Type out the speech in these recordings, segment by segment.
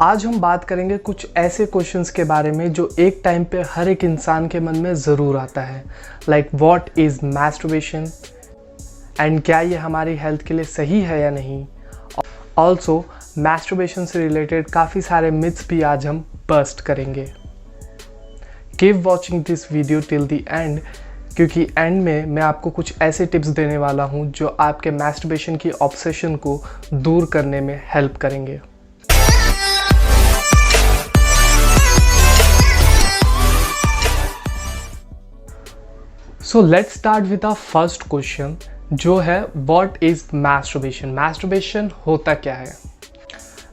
आज हम बात करेंगे कुछ ऐसे क्वेश्चंस के बारे में जो एक टाइम पे हर एक इंसान के मन में ज़रूर आता है, like what is masturbation and क्या ये हमारी हेल्थ के लिए सही है या नहीं। ऑल्सो मैस्टरबेशन से रिलेटेड काफ़ी सारे मिथ्स भी आज हम बस्ट करेंगे। Keep watching this video till the end, क्योंकि एंड में मैं आपको कुछ ऐसे टिप्स देने वाला हूँ जो आपके मैस्टरबेशन की ऑब्सेशन को दूर करने में हेल्प करेंगे। So let's start with the first question, जो है व्हाट इज मैस्टरबेशन। मैस्टरबेशन होता क्या है?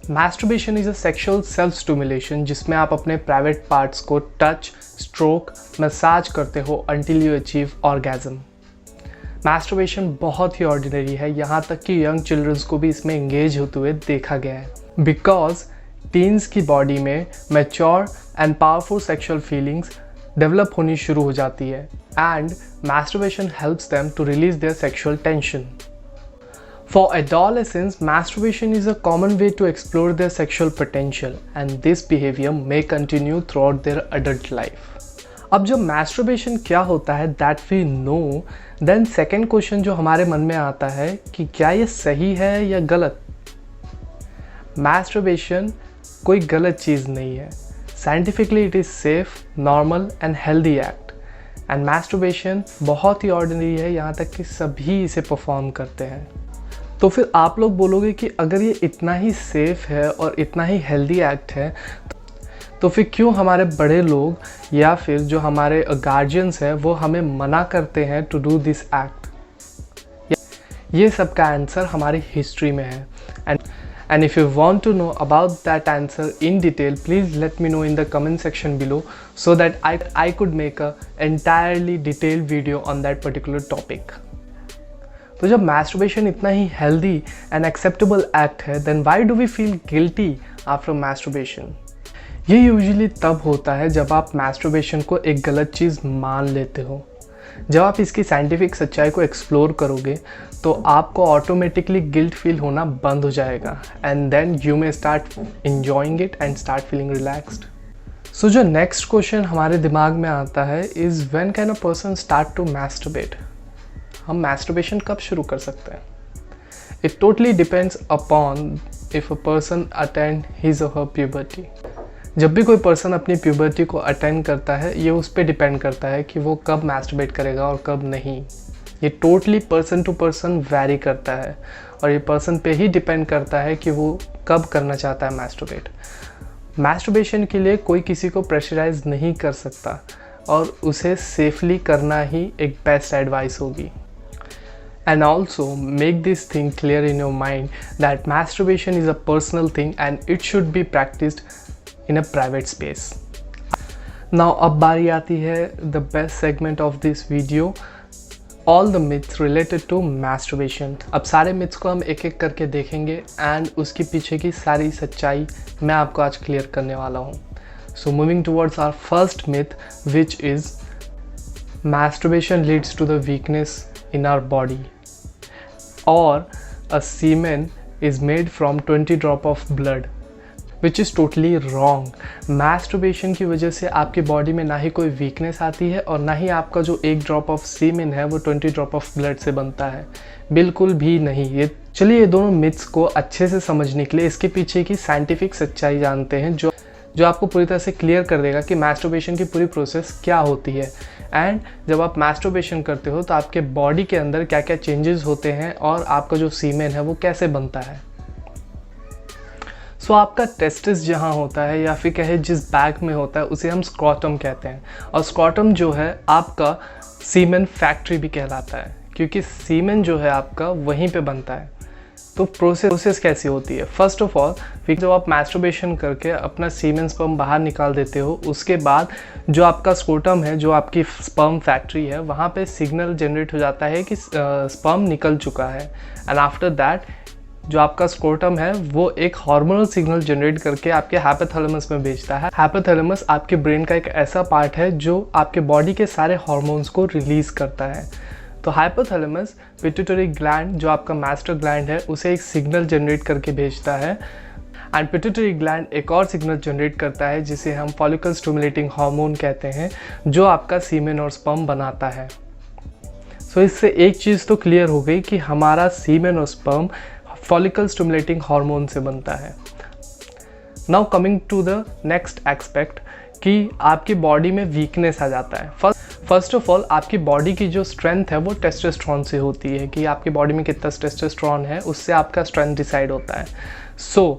Masturbation is a sexual self stimulation जिसमें आप अपने प्राइवेट पार्ट्स को टच, स्ट्रोक, मसाज करते हो until you achieve orgasm. Masturbation बहुत ही ऑर्डिनरी है, यहाँ तक कि यंग चिल्ड्रंस को भी इसमें एंगेज होते हुए देखा गया है, बिकॉज टीन्स की बॉडी में mature and powerful sexual feelings develop होनी शुरू हो जाती है and masturbation helps them to release their sexual tension. For adolescents, masturbation is a common way to explore their sexual potential and this behavior may continue throughout their adult life. अब जब masturbation क्या होता है that we know, then second question जो हमारे मन में आता है कि क्या ये सही है या गलत। Masturbation कोई गलत चीज़ नहीं है। Scientifically it is safe, normal and healthy act. And masturbation बहुत ही ऑर्डिनरी है, यहाँ तक कि सभी इसे परफॉर्म करते हैं। तो फिर आप लोग बोलोगे कि अगर ये इतना ही सेफ है और इतना ही हेल्दी एक्ट है तो फिर क्यों हमारे बड़े लोग या फिर जो हमारे गार्जियंस हैं वो हमें मना करते हैं टू डू दिस एक्ट। ये सब का आंसर हमारी हिस्ट्री में है and if you want to know about that answer in detail, please let me know in the comment section below so that I could make a entirely detailed video on that particular topic. तो जब masturbation इतना ही healthy and acceptable act है, then why do we feel guilty after masturbation? ये usually तब होता है जब आप masturbation को एक गलत चीज़ मान लेते हो। जब आप इसकी साइंटिफिक सच्चाई को एक्सप्लोर करोगे तो आपको ऑटोमेटिकली गिल्ट फील होना बंद हो जाएगा and then you may start enjoying it and start feeling relaxed. So जो नेक्स्ट क्वेश्चन हमारे दिमाग में आता है is when can a person start to masturbate. हम मैस्टरबेशन कब शुरू कर सकते हैं? It totally depends upon if a person attend his or her puberty. जब भी कोई पर्सन अपनी प्यूबर्टी को अटेंड करता है, ये उस पर डिपेंड करता है कि वो कब मैस्टरबेट करेगा और कब नहीं। ये totally person to person vary करता है और ये पर्सन पे ही डिपेंड करता है कि वो कब करना चाहता है मैस्टरबेट। मैस्टरबेशन के लिए कोई किसी को प्रेशराइज नहीं कर सकता और उसे सेफली करना ही एक बेस्ट एडवाइस होगी। And also make this thing clear in your mind that masturbation is a personal thing and it should be practiced in a private space. Now अब बारी आती है the best segment of this video, all the myths related to masturbation. अब सारे myths को हम एक एक करके देखेंगे and उसके पीछे की सारी सच्चाई मैं आपको आज क्लियर करने वाला हूँ। So moving towards our first myth, which is masturbation leads to the weakness in our body or a semen is made from 20 drop of blood. Which is totally wrong. Masturbation की वजह से आपकी body में ना ही कोई weakness आती है और ना ही आपका जो एक ड्रॉप ऑफ सीमेन है वो 20 ड्रॉप ऑफ ब्लड से बनता है, बिल्कुल भी नहीं। ये चलिए ये दोनों मिथ्स को अच्छे से समझने के लिए इसके पीछे की साइंटिफिक सच्चाई जानते हैं जो आपको पूरी तरह से क्लियर कर देगा कि मैस्टरबेशन की पूरी प्रोसेस क्या होती है एंड जब आप मैस्टरबेशन करते हो तो आपके बॉडी के अंदर क्या क्या चेंजेस होते हैं और आपका जो सीमेन है वो कैसे बनता है। सो आपका टेस्टिस जहाँ होता है या फिर कहे जिस बैग में होता है उसे हम स्क्रॉटम कहते हैं और स्क्रॉटम जो है आपका सीमेन फैक्ट्री भी कहलाता है क्योंकि सीमेन जो है आपका वहीं पे बनता है। तो प्रोसेस कैसी होती है? फर्स्ट ऑफ ऑल फिर जब आप मैस्टरबेशन करके अपना सीमेन स्पर्म बाहर निकाल देते हो, उसके बाद जो आपका स्क्रोटम है, जो आपकी स्पर्म फैक्ट्री है, वहाँ पे सिग्नल जनरेट हो जाता है कि स्पर्म निकल चुका है एंड आफ्टर दैट जो आपका स्क्रोटम है वो एक हार्मोनल सिग्नल जनरेट करके आपके हाइपोथैलेमस में भेजता है। हाइपोथैलेमस आपके ब्रेन का एक ऐसा पार्ट है जो आपके बॉडी के सारे हार्मोन्स को रिलीज करता है। तो हाइपोथैलेमस पिट्यूटरी ग्लैंड जो आपका मास्टर ग्लैंड है उसे एक सिग्नल जनरेट करके भेजता है एंड पिट्यूटरी ग्लैंड एक और सिग्नल जनरेट करता है जिसे हम फॉलिकल स्टिमुलेटिंग हार्मोन कहते हैं, जो आपका सीमेन और स्पर्म बनाता है। सो इससे एक चीज़ तो क्लियर हो गई कि हमारा सीमेन और स्पर्म फॉलिकल स्टिमुलेटिंग हार्मोन से बनता है। Now coming to the next aspect कि आपकी बॉडी में वीकनेस आ जाता है। फर्स्ट ऑफ ऑल आपकी बॉडी की जो स्ट्रेंथ है वो टेस्टोस्टेरोन से होती है, कि आपकी बॉडी में कितना टेस्टोस्टेरोन है उससे आपका स्ट्रेंथ डिसाइड होता है। सो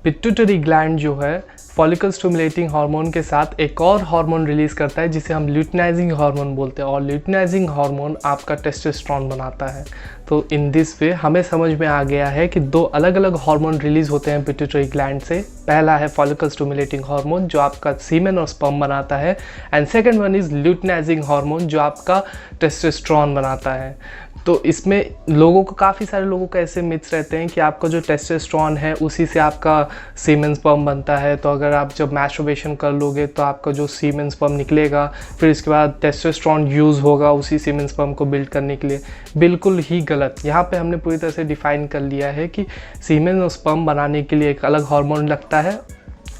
पिट्यूटरी ग्लैंड जो है फॉलिकल स्टिमुलेटिंग हार्मोन के साथ एक और हार्मोन रिलीज करता है जिसे हम ल्यूटिनाइजिंग हार्मोन बोलते हैं, और ल्यूटिनाइजिंग हार्मोन आपका टेस्टोस्टेरोन बनाता है। तो इन दिस वे हमें समझ में आ गया है कि दो अलग अलग हार्मोन रिलीज होते हैं पिट्यूटरी ग्लैंड से। पहला है फॉलिकल स्टिमुलेटिंग हार्मोन जो आपका सीमेन और स्पर्म बनाता है, and second one is luteinizing hormone जो आपका टेस्टोस्टेरोन बनाता है। तो इसमें लोगों को, काफ़ी सारे लोगों को ऐसे मिथ्स रहते हैं कि आपका जो टेस्टोस्टेरोन है उसी से आपका सीमेन स्पर्म बनता है, तो अगर आप जब मैस्टरबेशन कर लोगे तो आपका जो सीमेन स्पर्म निकलेगा, फिर इसके बाद टेस्टोस्टेरोन यूज़ होगा उसी सीमेन स्पर्म को बिल्ड करने के लिए। बिल्कुल ही गलत। यहाँ पे हमने पूरी तरह से डिफाइन कर लिया है कि सीमेन और स्पर्म बनाने के लिए एक अलग हार्मोन लगता है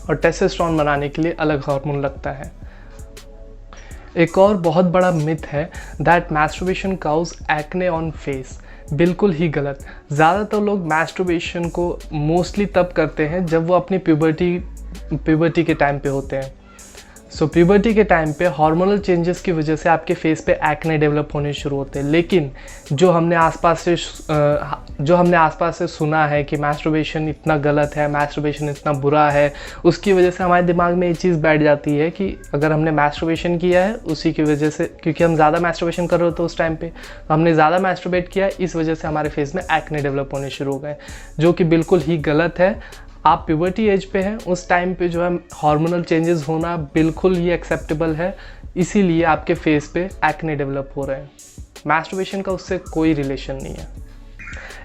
और टेस्टोस्टेरोन बनाने के लिए अलग हार्मोन लगता है। एक और बहुत बड़ा मिथ है that masturbation cause acne on face. बिल्कुल ही गलत। ज़्यादातर लोग मैस्टरबेशन को मोस्टली तब करते हैं जब वो अपनी प्यूबर्टी के टाइम पे होते हैं। सो प्यूबर्टी के टाइम पे हार्मोनल चेंजेस की वजह से आपके फेस पे एक्ने डेवलप होने शुरू होते हैं। लेकिन जो हमने आसपास से सुना है कि मैस्टरबेशन इतना गलत है, मैस्टरबेशन इतना बुरा है, उसकी वजह से हमारे दिमाग में ये चीज़ बैठ जाती है कि अगर हमने मैस्टरबेशन किया है उसी की वजह से, क्योंकि हम ज़्यादा मैस्टरबेशन कर रहे होते उस टाइम पे, तो हमने ज़्यादा मैस्टरबेट किया, इस वजह से हमारे फेस में एक्ने डेवलप होने शुरू हो गए, जो कि बिल्कुल ही गलत है। आप प्यूबर्टी एज पे हैं, उस टाइम पे जो है हार्मोनल चेंजेस होना बिल्कुल ही एक्सेप्टेबल है, इसीलिए आपके फेस पे एक्ने डेवलप हो रहे हैं। मैस्टरबेशन का उससे कोई रिलेशन नहीं है।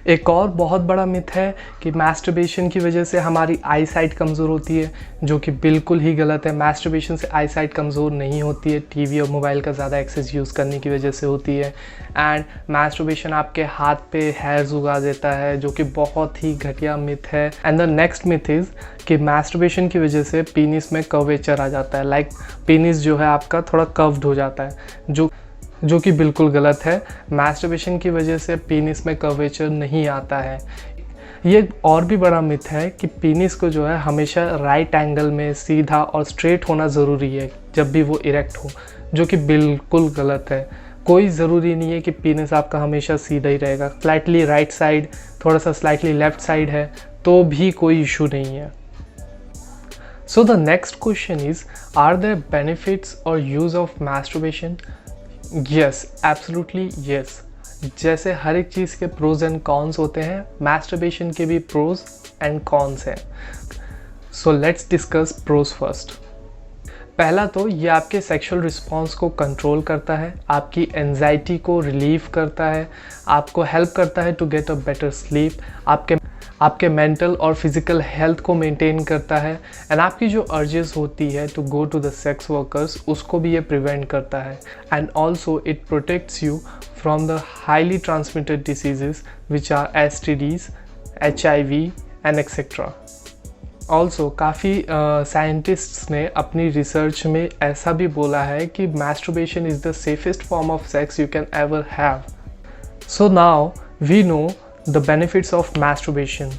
एक और बहुत बड़ा मिथ है कि मैस्टरबेशन की वजह से हमारी आई साइट कमज़ोर होती है, जो कि बिल्कुल ही गलत है। मैस्टरबेशन से आई साइट कमज़ोर नहीं होती है, टीवी और मोबाइल का ज़्यादा एक्सेस यूज़ करने की वजह से होती है। एंड मैस्टरबेशन आपके हाथ पे हेयर्स उगा देता है, जो कि बहुत ही घटिया मिथ है। And the next myth is कि मैस्टरबेशन की वजह से पीनिस में कर्वेचर आ जाता है, लाइक पीनिस जो है आपका थोड़ा कर्व्ड हो जाता है, जो कि बिल्कुल गलत है। मैस्टरबेशन की वजह से पीनिस में कर्वेचर नहीं आता है। ये और भी बड़ा मिथ है कि पीनिस को जो है हमेशा राइट एंगल में सीधा और स्ट्रेट होना ज़रूरी है जब भी वो इरेक्ट हो, जो कि बिल्कुल गलत है। कोई ज़रूरी नहीं है कि पीनिस आपका हमेशा सीधा ही रहेगा। स्लाइटली राइट साइड, थोड़ा सा स्लाइटली लेफ्ट साइड है तो भी कोई इशू नहीं है। So the next question is, are there benefits or use of masturbation? Yes, absolutely yes. जैसे हर एक चीज़ के प्रोज एंड कॉन्स होते हैं, मैस्टरबेशन के भी प्रोज एंड कॉन्स हैं। So let's discuss pros first. पहला तो ये आपके सेक्सुअल रिस्पॉन्स को कंट्रोल करता है, आपकी एंजाइटी को रिलीव करता है, आपको हेल्प करता है to get a better sleep, आपके मेंटल और फिजिकल हेल्थ को मेंटेन करता है, एंड आपकी जो अर्जेस होती है to go to the sex workers उसको भी ये प्रिवेंट करता है। And also it protects you from the highly transmitted diseases which are STDs, HIV and etcetera. Also काफ़ी साइंटिस्ट्स ने अपनी रिसर्च में ऐसा भी बोला है कि masturbation is the safest form of sex you can ever have. So now we know the benefits of masturbation.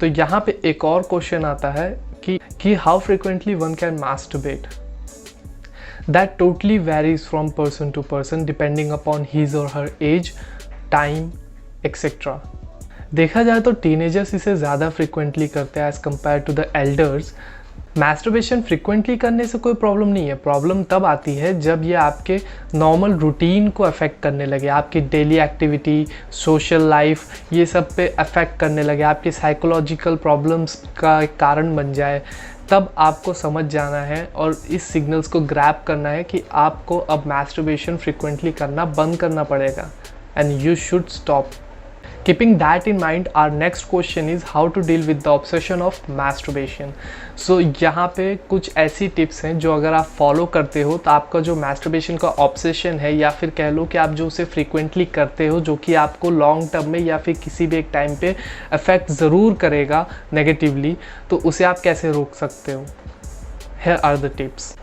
तो यहाँ पे एक और क्वेश्चन आता है कि how frequently one can masturbate. That totally varies from person to person depending upon his or her as, time etcetera. देखा जाए तो टीनेजर्स इसे ज़्यादा फ्रिक्वेंटली करते हैं as compared to the elders. Masturbation frequently करने से कोई प्रॉब्लम नहीं है। प्रॉब्लम तब आती है जब ये आपके नॉर्मल रूटीन को अफेक्ट करने लगे, आपकी डेली एक्टिविटी, सोशल लाइफ, ये सब पे अफेक्ट करने लगे, आपकी साइकोलॉजिकल प्रॉब्लम्स का कारण बन जाए। तब आपको समझ जाना है और इस सिग्नल्स को ग्रैब करना है कि आपको अब मैस्टरबेशन फ्रिक्वेंटली करना बंद करना पड़ेगा and you should stop. Keeping that in mind, our next question is how to deal with the obsession of masturbation. So यहाँ पे कुछ ऐसी टिप्स हैं जो अगर आप फॉलो करते हो तो आपका जो masturbation का ऑब्सेशन है, या फिर कह लो कि आप जो उसे फ्रीक्वेंटली करते हो, जो कि आपको लॉन्ग टर्म में या फिर किसी भी एक टाइम पे अफेक्ट ज़रूर करेगा नेगेटिवली, तो उसे आप कैसे रोक सकते हो. Here are the tips.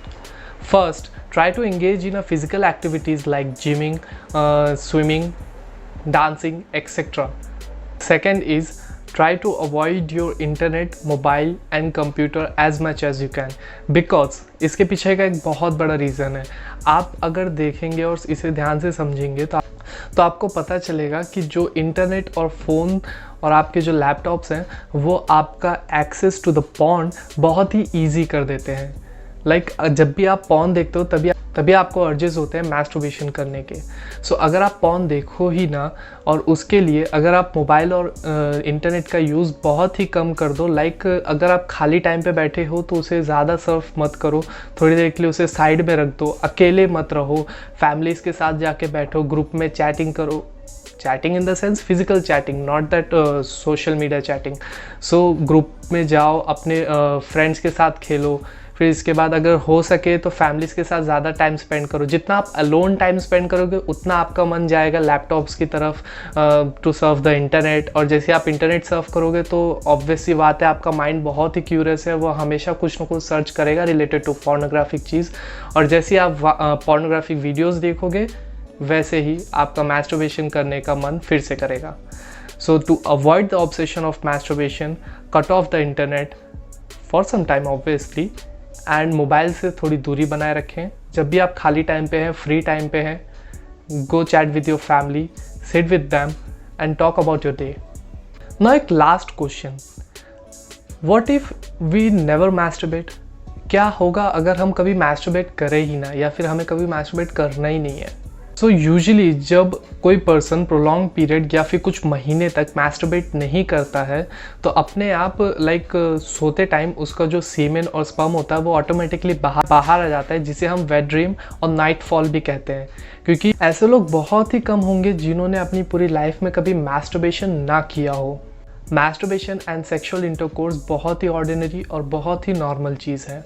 First, try to engage in a physical activities like gymming, swimming, dancing, etc. Second is try to avoid your internet, mobile and computer as much as you can, because इसके पीछे का एक बहुत बड़ा reason है. आप अगर देखेंगे और इसे ध्यान से समझेंगे तो आपको पता चलेगा कि जो इंटरनेट और फ़ोन और आपके जो लैपटॉप्स हैं वो आपका एक्सेस टू द पॉर्न बहुत ही ईजी कर देते हैं. लाइक जब भी आप पॉर्न देखते हो तभी आपको अर्जेस होते हैं मैस्टरबेशन करने के. सो अगर आप पॉर्न देखो ही ना, और उसके लिए अगर आप मोबाइल और इंटरनेट का यूज़ बहुत ही कम कर दो, लाइक अगर आप खाली टाइम पे बैठे हो तो उसे ज़्यादा सर्फ मत करो, थोड़ी देर के लिए उसे साइड में रख दो, अकेले मत रहो, फैमिलीज़ के साथ जाके बैठो, ग्रुप में चैटिंग करो. Chatting in the sense physical chatting, not that social media chatting. So group में जाओ, अपने फ्रेंड्स के साथ खेलो. फिर इसके बाद अगर हो सके तो फैमिलीज़ के साथ ज़्यादा टाइम स्पेंड करो. जितना आप अलोन टाइम स्पेंड करोगे उतना आपका मन जाएगा लैपटॉप्स की तरफ टू सर्व द इंटरनेट. और जैसे आप इंटरनेट सर्व करोगे तो ऑब्वियस सी बात है आपका माइंड बहुत ही क्यूरियस है, वो हमेशा कुछ ना कुछ सर्च करेगा रिलेटेड टू पोर्नोग्राफिक चीज़. और जैसे ही आप पोर्नोग्राफिक वीडियोज़ देखोगे वैसे ही आपका मैस्टरबेशन करने का मन फिर से करेगा. So to avoid the obsession of masturbation, cut off the internet for some time obviously, and mobile से थोड़ी दूरी बनाए रखें. जब भी आप खाली टाइम पे हैं, फ्री टाइम पे हैं, go chat with your family, sit with them and talk about your day. Now एक last question, what if we never masturbate? क्या होगा अगर हम कभी मैस्टरबेट करें ही ना, या फिर हमें कभी मैस्टरबेट करना ही नहीं है? सो यूजुअली जब कोई पर्सन प्रोलॉन्ग पीरियड या फिर कुछ महीने तक मैस्टरबेट नहीं करता है तो अपने आप लाइक सोते टाइम उसका जो सीमेन और स्पर्म होता है वो ऑटोमेटिकली बाहर आ जाता है, जिसे हम वेट ड्रीम और नाइट फॉल भी कहते हैं. क्योंकि ऐसे लोग बहुत ही कम होंगे जिन्होंने अपनी पूरी लाइफ में कभी मैस्टरबेशन ना किया हो. मैस्टरबेशन एंड सेक्सुअल इंटरकोर्स बहुत ही ऑर्डिनरी और बहुत ही नॉर्मल चीज़ है.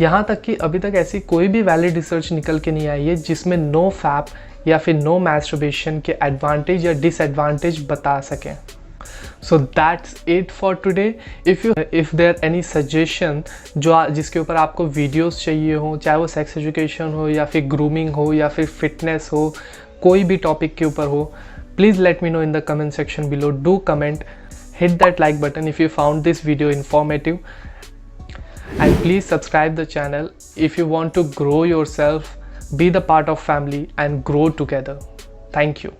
यहाँ तक कि अभी तक ऐसी कोई भी वैलिड रिसर्च निकल के नहीं आई है जिसमें नो फैप या फिर नो मैस्टरबेशन के एडवांटेज या डिसएडवांटेज बता सकें. So that's it for today. If there any suggestion जिसके ऊपर आपको वीडियोस चाहिए हो, चाहे वो सेक्स एजुकेशन हो या फिर ग्रूमिंग हो या फिर फिटनेस हो, कोई भी टॉपिक के ऊपर हो, please let me know in the comment section below. Do comment, hit that like button if you found this video informative, and please subscribe the channel if you want to grow yourself, be the part of family and grow together. Thank you.